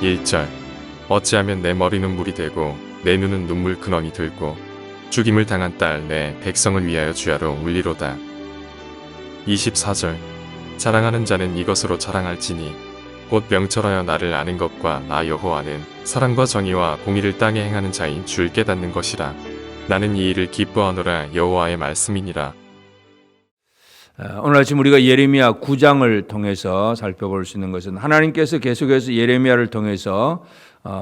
1절 어찌하면 내 머리는 물이 되고 내 눈은 눈물 근원이 들고 죽임을 당한 딸 내 백성을 위하여 주야로 울리로다. 24절 자랑하는 자는 이것으로 자랑할지니 곧 명철하여 나를 아는 것과 나 여호와는 사랑과 정의와 공의를 땅에 행하는 자인 줄 깨닫는 것이라. 나는 이 일을 기뻐하노라. 여호와의 말씀이니라. 오늘 아침 우리가 예레미야 9장을 통해서 살펴볼 수 있는 것은 하나님께서 계속해서 예레미야를 통해서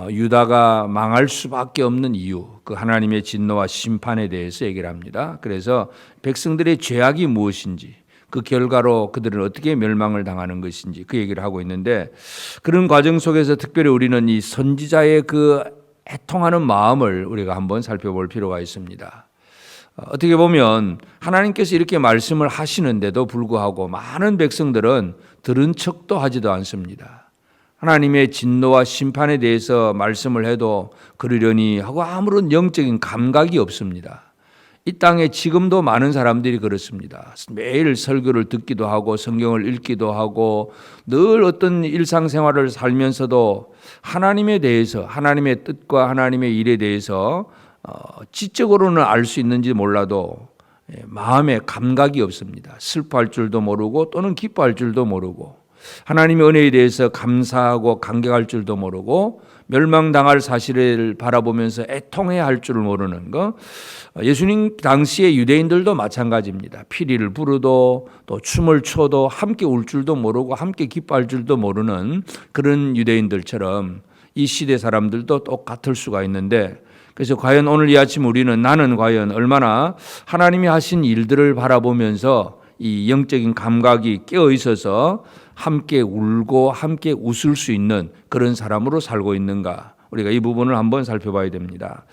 유다가 망할 수밖에 없는 이유, 그 하나님의 진노와 심판에 대해서 얘기를 합니다. 그래서 백성들의 죄악이 무엇인지, 그 결과로 그들은 어떻게 멸망을 당하는 것인지 그 얘기를 하고 있는데, 그런 과정 속에서 특별히 우리는 이 선지자의 그 애통하는 마음을 우리가 한번 살펴볼 필요가 있습니다. 어떻게 보면 하나님께서 이렇게 말씀을 하시는데도 불구하고 많은 백성들은 들은 척도 하지도 않습니다. 하나님의 진노와 심판에 대해서 말씀을 해도 그러려니 하고 아무런 영적인 감각이 없습니다. 이 땅에 지금도 많은 사람들이 그렇습니다. 매일 설교를 듣기도 하고 성경을 읽기도 하고 늘 어떤 일상생활을 살면서도 하나님에 대해서, 하나님의 뜻과 하나님의 일에 대해서 지적으로는 알 수 있는지 몰라도 마음에 감각이 없습니다. 슬퍼할 줄도 모르고 또는 기뻐할 줄도 모르고, 하나님의 은혜에 대해서 감사하고 감격할 줄도 모르고, 멸망당할 사실을 바라보면서 애통해야 할 줄을 모르는 것. 예수님 당시의 유대인들도 마찬가지입니다. 피리를 부르도 또 춤을 춰도 함께 울 줄도 모르고 함께 기뻐할 줄도 모르는 그런 유대인들처럼 이 시대 사람들도 똑같을 수가 있는데, 그래서 과연 오늘 이 아침 나는 과연 얼마나 하나님이 하신 일들을 바라보면서 이 영적인 감각이 깨어 있어서 함께 울고 함께 웃을 수 있는 그런 사람으로 살고 있는가, 우리가 이 부분을 한번 살펴봐야 됩니다.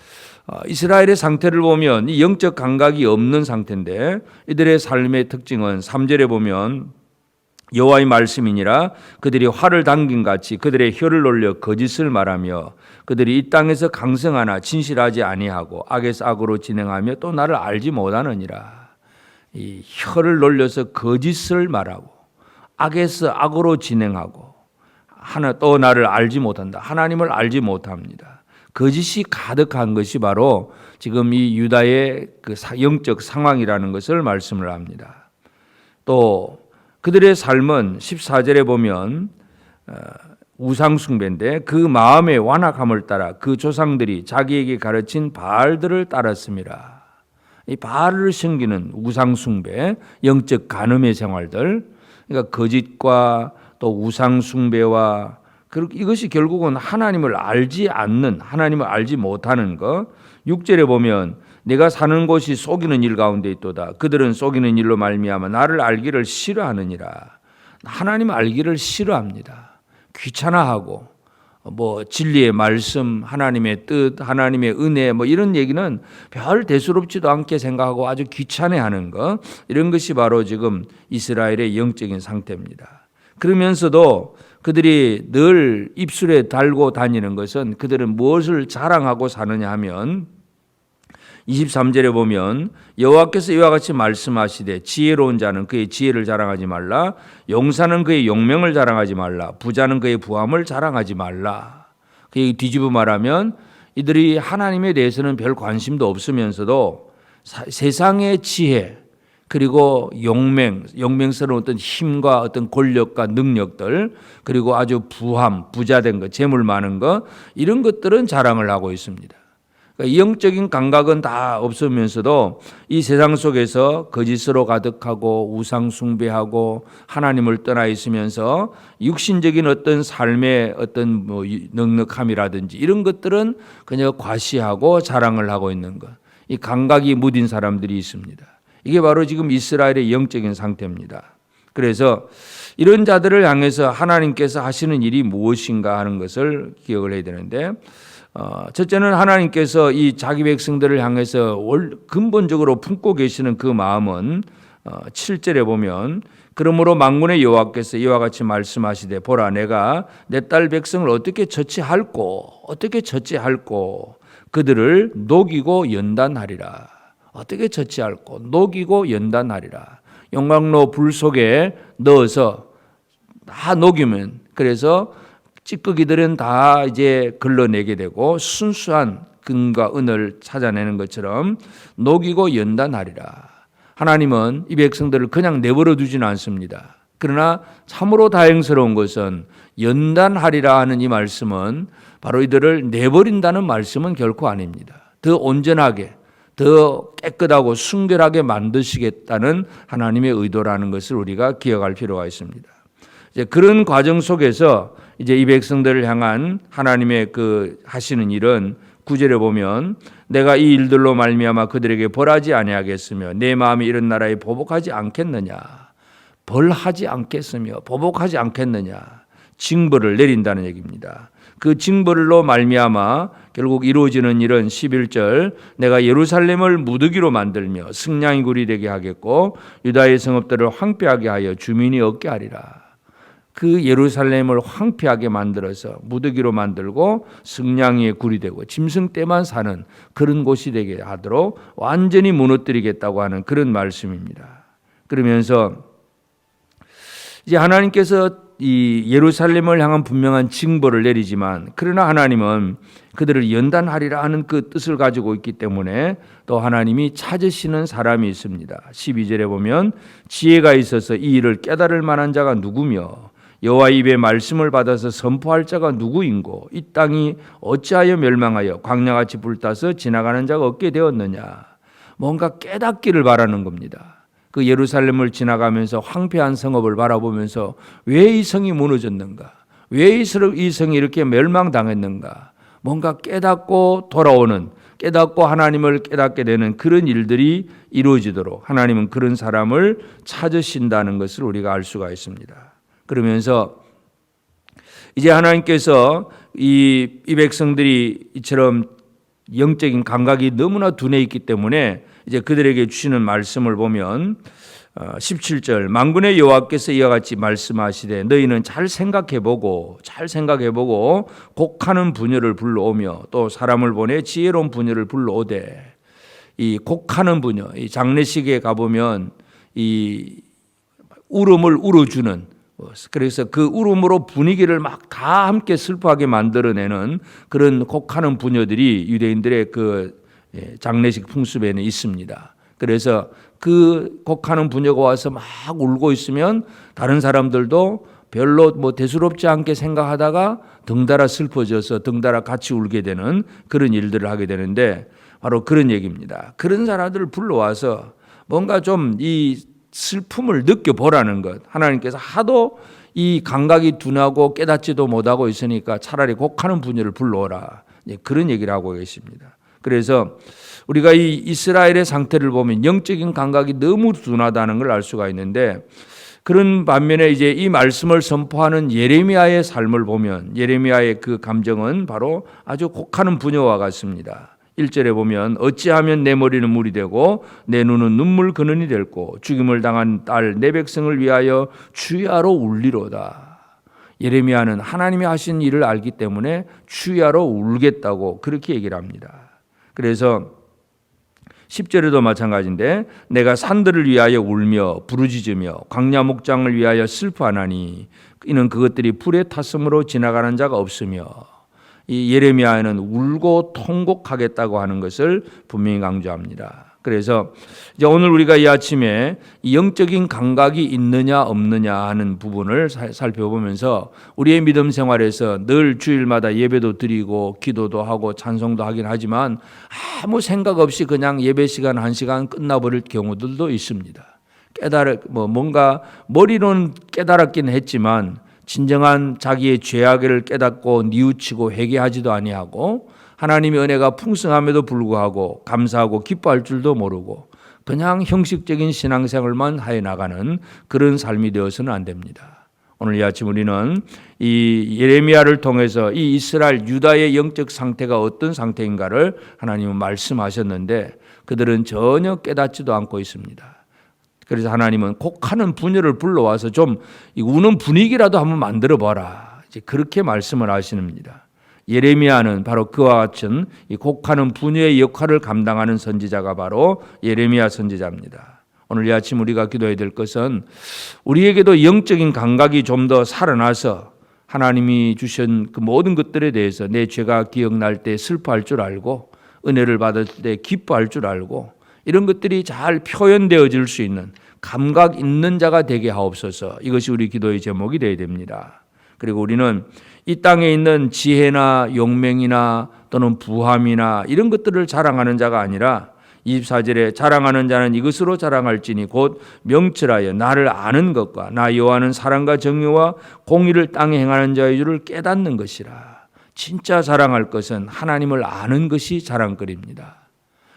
이스라엘의 상태를 보면 이 영적 감각이 없는 상태인데, 이들의 삶의 특징은 3절에 보면 여호와의 말씀이니라 그들이 활을 당긴 같이 그들의 혀를 놀려 거짓을 말하며 그들이 이 땅에서 강성하나 진실하지 아니하고 악에서 악으로 진행하며 또 나를 알지 못하느니라. 이 혀를 놀려서 거짓을 말하고 악에서 악으로 진행하고 또 나를 알지 못한다. 하나님을 알지 못합니다. 거짓이 가득한 것이 바로 지금 이 유다의 그 영적 상황이라는 것을 말씀을 합니다. 또 그들의 삶은 14절에 보면 우상숭배인데, 그 마음의 완악함을 따라 그 조상들이 자기에게 가르친 바알들을 따랐습니다. 이 바알을 섬기는 우상숭배, 영적 간음의 생활들, 그러니까 거짓과 또 우상숭배와 이것이 결국은 하나님을 알지 않는, 하나님을 알지 못하는 것. 6절에 보면 내가 사는 곳이 속이는 일 가운데 있도다. 그들은 속이는 일로 말미암아 나를 알기를 싫어하느니라. 하나님 알기를 싫어합니다. 귀찮아하고 진리의 말씀, 하나님의 뜻, 하나님의 은혜 이런 얘기는 별 대수롭지도 않게 생각하고 아주 귀찮아하는 것, 이런 것이 바로 지금 이스라엘의 영적인 상태입니다. 그러면서도 그들이 늘 입술에 달고 다니는 것은 그들은 무엇을 자랑하고 사느냐 하면 23절에 보면 여호와께서 이와 같이 말씀하시되 지혜로운 자는 그의 지혜를 자랑하지 말라, 용사는 그의 용명을 자랑하지 말라, 부자는 그의 부함을 자랑하지 말라. 그 뒤집어 말하면 이들이 하나님에 대해서는 별 관심도 없으면서도 세상의 지혜 그리고 용맹스러운 어떤 힘과 어떤 권력과 능력들, 그리고 아주 부자된 것, 재물 많은 것, 이런 것들은 자랑을 하고 있습니다. 그러니까 영적인 감각은 다 없으면서도 이 세상 속에서 거짓으로 가득하고 우상 숭배하고 하나님을 떠나 있으면서 육신적인 어떤 삶의 어떤 넉넉함이라든지 이런 것들은 그냥 과시하고 자랑을 하고 있는 것, 이 감각이 무딘 사람들이 있습니다. 이게 바로 지금 이스라엘의 영적인 상태입니다. 그래서 이런 자들을 향해서 하나님께서 하시는 일이 무엇인가 하는 것을 기억을 해야 되는데, 첫째는 하나님께서 이 자기 백성들을 향해서 근본적으로 품고 계시는 그 마음은 7절에 보면 그러므로 만군의 여호와께서 이와 같이 말씀하시되 보라 내가 내 딸 백성을 어떻게 처치할꼬 그들을 녹이고 연단하리라. 어떻게 처치할꼬 녹이고 연단하리라. 용광로 불 속에 넣어서 다 녹이면, 그래서 찌꺼기들은 다 이제 걸러내게 되고 순수한 금과 은을 찾아내는 것처럼 녹이고 연단하리라. 하나님은 이 백성들을 그냥 내버려 두지는 않습니다. 그러나 참으로 다행스러운 것은 연단하리라 하는 이 말씀은 바로 이들을 내버린다는 말씀은 결코 아닙니다. 더 온전하게, 더 깨끗하고 순결하게 만드시겠다는 하나님의 의도라는 것을 우리가 기억할 필요가 있습니다. 이제 그런 과정 속에서 이제 이 백성들을 향한 하나님의 그 하시는 일은 9절에 보면 내가 이 일들로 말미암아 그들에게 벌하지 아니하겠으며 내 마음이 이런 나라에 보복하지 않겠느냐. 벌하지 않겠으며 보복하지 않겠느냐. 징벌을 내린다는 얘기입니다. 그 징벌로 말미암아 결국 이루어지는 일은 11절 내가 예루살렘을 무더기로 만들며 승냥이 굴이 되게 하겠고 유다의 성읍들을 황폐하게 하여 주민이 없게 하리라. 그 예루살렘을 황폐하게 만들어서 무더기로 만들고 승냥이의 굴이 되고 짐승 떼만 사는 그런 곳이 되게 하도록 완전히 무너뜨리겠다고 하는 그런 말씀입니다. 그러면서 이제 하나님께서 이 예루살렘을 향한 분명한 징벌을 내리지만 그러나 하나님은 그들을 연단하리라 하는 그 뜻을 가지고 있기 때문에 또 하나님이 찾으시는 사람이 있습니다. 12절에 보면 지혜가 있어서 이 일을 깨달을 만한 자가 누구며 여호와 입의 말씀을 받아서 선포할 자가 누구인고 이 땅이 어찌하여 멸망하여 광야같이 불타서 지나가는 자가 없게 되었느냐. 뭔가 깨닫기를 바라는 겁니다. 그 예루살렘을 지나가면서 황폐한 성읍을 바라보면서 왜 이 성이 무너졌는가? 왜 이 성이 이렇게 멸망당했는가? 뭔가 깨닫고 돌아오는, 깨닫고 하나님을 깨닫게 되는 그런 일들이 이루어지도록 하나님은 그런 사람을 찾으신다는 것을 우리가 알 수가 있습니다. 그러면서 이제 하나님께서 이 백성들이 이처럼 영적인 감각이 너무나 둔해 있기 때문에 이제 그들에게 주시는 말씀을 보면 17절 만군의 여호와께서 이와 같이 말씀하시되 너희는 잘 생각해보고 곡하는 부녀를 불러오며 또 사람을 보내 지혜로운 부녀를 불러오되 이 곡하는 부녀 이 장례식에 가보면 이 울음을 울어주는 그래서 그 울음으로 분위기를 막 다 함께 슬퍼하게 만들어내는 그런 곡하는 부녀들이 유대인들의 그 장례식 풍습에는 있습니다. 그래서 그 곡하는 부녀가 와서 막 울고 있으면 다른 사람들도 별로 뭐 대수롭지 않게 생각하다가 덩달아 슬퍼져서 덩달아 같이 울게 되는 그런 일들을 하게 되는데 바로 그런 얘기입니다. 그런 사람들을 불러와서 뭔가 좀 이 슬픔을 느껴보라는 것. 하나님께서 하도 이 감각이 둔하고 깨닫지도 못하고 있으니까 차라리 곡하는 부녀를 불러오라. 그런 얘기를 하고 계십니다. 그래서 우리가 이 이스라엘의 상태를 보면 영적인 감각이 너무 둔하다는 걸 알 수가 있는데 그런 반면에 이제 이 말씀을 선포하는 예레미야의 삶을 보면 예레미야의 그 감정은 바로 아주 곡하는 부녀와 같습니다. 1절에 보면 어찌하면 내 머리는 물이 되고 내 눈은 눈물 근원이 될고 죽임을 당한 딸 내 백성을 위하여 주야로 울리로다. 예레미야는 하나님이 하신 일을 알기 때문에 주야로 울겠다고 그렇게 얘기를 합니다. 그래서 10절에도 마찬가지인데 내가 산들을 위하여 울며 부르짖으며 광야 목장을 위하여 슬퍼하나니 이는 그것들이 불에 탔으므로 지나가는 자가 없으며 이 예레미야는 울고 통곡하겠다고 하는 것을 분명히 강조합니다. 그래서 이제 오늘 우리가 이 아침에 이 영적인 감각이 있느냐 없느냐 하는 부분을 살펴보면서 우리의 믿음 생활에서 늘 주일마다 예배도 드리고 기도도 하고 찬송도 하긴 하지만 아무 생각 없이 그냥 예배 시간 1시간 끝나버릴 경우들도 있습니다. 뭔가 머리로는 깨달았긴 했지만 진정한 자기의 죄악을 깨닫고 뉘우치고 회개하지도 아니하고 하나님의 은혜가 풍성함에도 불구하고 감사하고 기뻐할 줄도 모르고 그냥 형식적인 신앙생활만 하여 나가는 그런 삶이 되어서는 안 됩니다. 오늘 이 아침 우리는 이 예레미야를 통해서 이 이스라엘 유다의 영적 상태가 어떤 상태인가를 하나님은 말씀하셨는데 그들은 전혀 깨닫지도 않고 있습니다. 그래서 하나님은 곡하는 부녀를 불러와서 좀 우는 분위기라도 한번 만들어봐라. 이제 그렇게 말씀을 하시는입니다. 예레미야는 바로 그와 같은 이 곡하는 부녀의 역할을 감당하는 선지자가 바로 예레미야 선지자입니다. 오늘 이 아침 우리가 기도해야 될 것은 우리에게도 영적인 감각이 좀 더 살아나서 하나님이 주신 그 모든 것들에 대해서 내 죄가 기억날 때 슬퍼할 줄 알고 은혜를 받을 때 기뻐할 줄 알고 이런 것들이 잘 표현되어질 수 있는 감각 있는 자가 되게 하옵소서. 이것이 우리 기도의 제목이 되어야 됩니다. 그리고 우리는 이 땅에 있는 지혜나 용맹이나 또는 부함이나 이런 것들을 자랑하는 자가 아니라 24절에 자랑하는 자는 이것으로 자랑할지니 곧 명철하여 나를 아는 것과 나 여호와는 사랑과 정의와 공의를 땅에 행하는 자의 줄을 깨닫는 것이라. 진짜 자랑할 것은 하나님을 아는 것이 자랑거리입니다.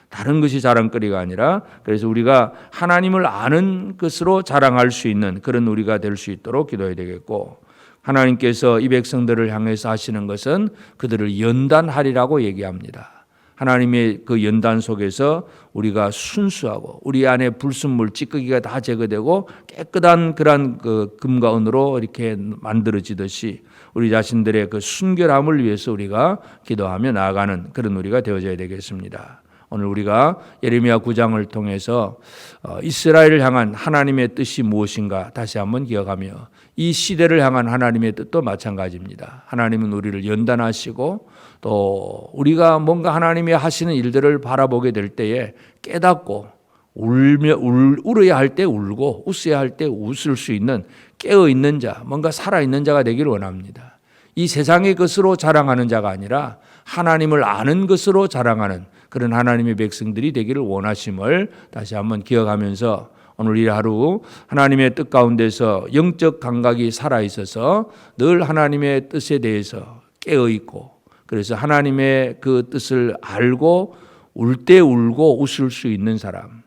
다른 것이 자랑거리가 아니라 그래서 우리가 하나님을 아는 것으로 자랑할 수 있는 그런 우리가 될 수 있도록 기도해야 되겠고, 하나님께서 이 백성들을 향해서 하시는 것은 그들을 연단하리라고 얘기합니다. 하나님의 그 연단 속에서 우리가 순수하고 우리 안에 불순물 찌꺼기가 다 제거되고 깨끗한 그런 그 금과 은으로 이렇게 만들어지듯이 우리 자신들의 그 순결함을 위해서 우리가 기도하며 나아가는 그런 우리가 되어져야 되겠습니다. 오늘 우리가 예레미야 9장을 통해서 이스라엘을 향한 하나님의 뜻이 무엇인가 다시 한번 기억하며 이 시대를 향한 하나님의 뜻도 마찬가지입니다. 하나님은 우리를 연단하시고 또 우리가 뭔가 하나님이 하시는 일들을 바라보게 될 때에 깨닫고 울어야 할 때 울고 웃어야 할 때 웃을 수 있는 깨어있는 자, 뭔가 살아있는 자가 되기를 원합니다. 이 세상의 것으로 자랑하는 자가 아니라 하나님을 아는 것으로 자랑하는 그런 하나님의 백성들이 되기를 원하심을 다시 한번 기억하면서 오늘 이 하루 하나님의 뜻 가운데서 영적 감각이 살아있어서 늘 하나님의 뜻에 대해서 깨어있고 그래서 하나님의 그 뜻을 알고 울 때 울고 웃을 수 있는 사람,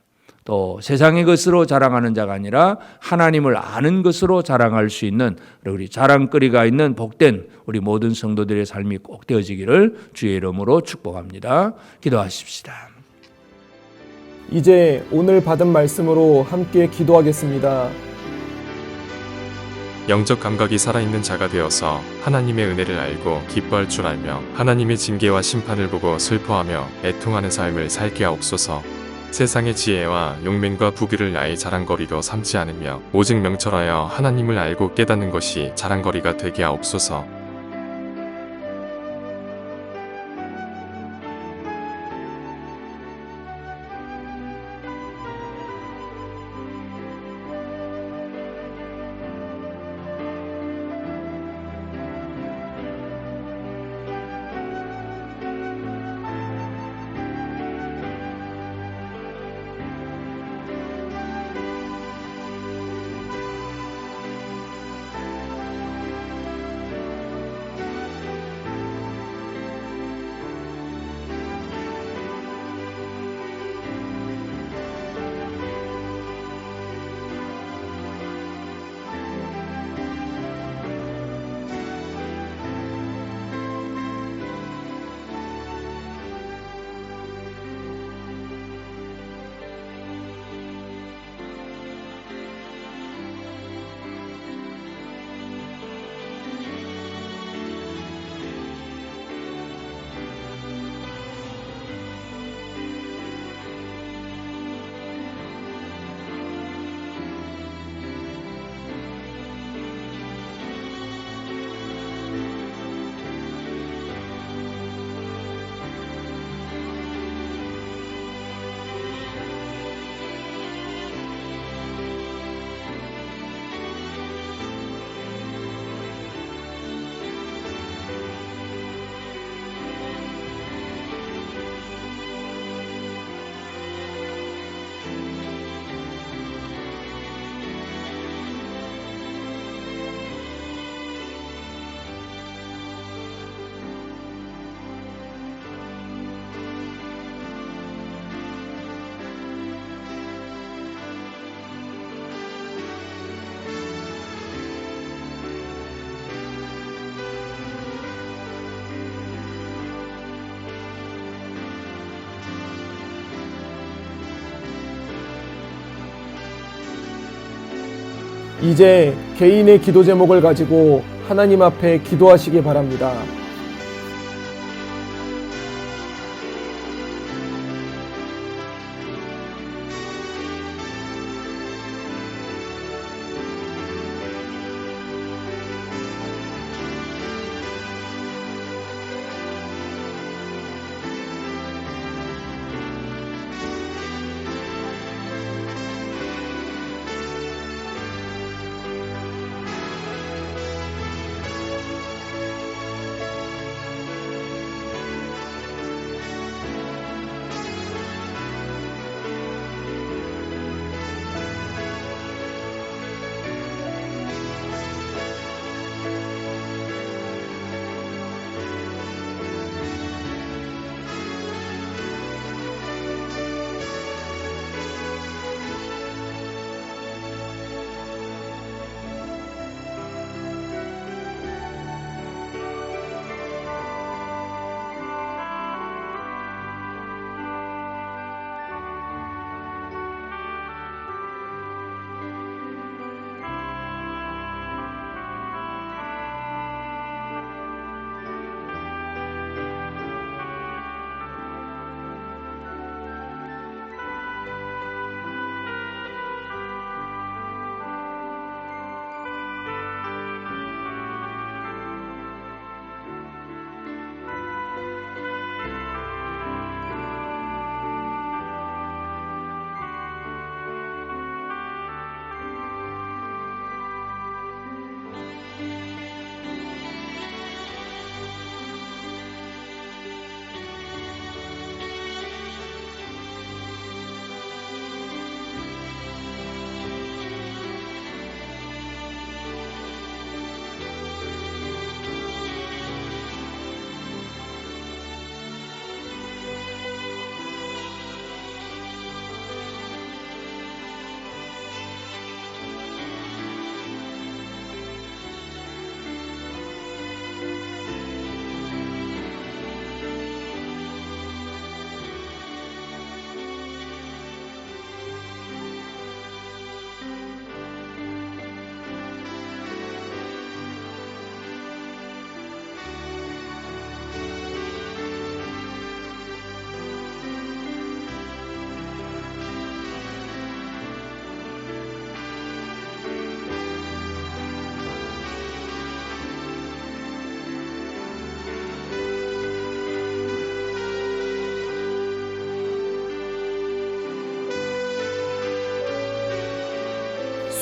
또 세상의 것으로 자랑하는 자가 아니라 하나님을 아는 것으로 자랑할 수 있는 우리 자랑거리가 있는 복된 우리 모든 성도들의 삶이 꼭 되어지기를 주의 이름으로 축복합니다. 기도하십시다. 이제 오늘 받은 말씀으로 함께 기도하겠습니다. 영적 감각이 살아있는 자가 되어서 하나님의 은혜를 알고 기뻐할 줄 알며 하나님의 징계와 심판을 보고 슬퍼하며 애통하는 삶을 살게 하옵소서. 세상의 지혜와 용맹과 부귀를 나의 자랑거리로 삼지 않으며 오직 명철하여 하나님을 알고 깨닫는 것이 자랑거리가 되게 하옵소서. 이제 개인의 기도 제목을 가지고 하나님 앞에 기도하시기 바랍니다.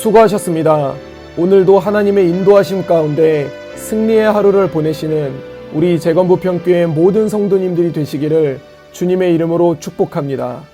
수고하셨습니다. 오늘도 하나님의 인도하심 가운데 승리의 하루를 보내시는 우리 재건부평교회 모든 성도님들이 되시기를 주님의 이름으로 축복합니다.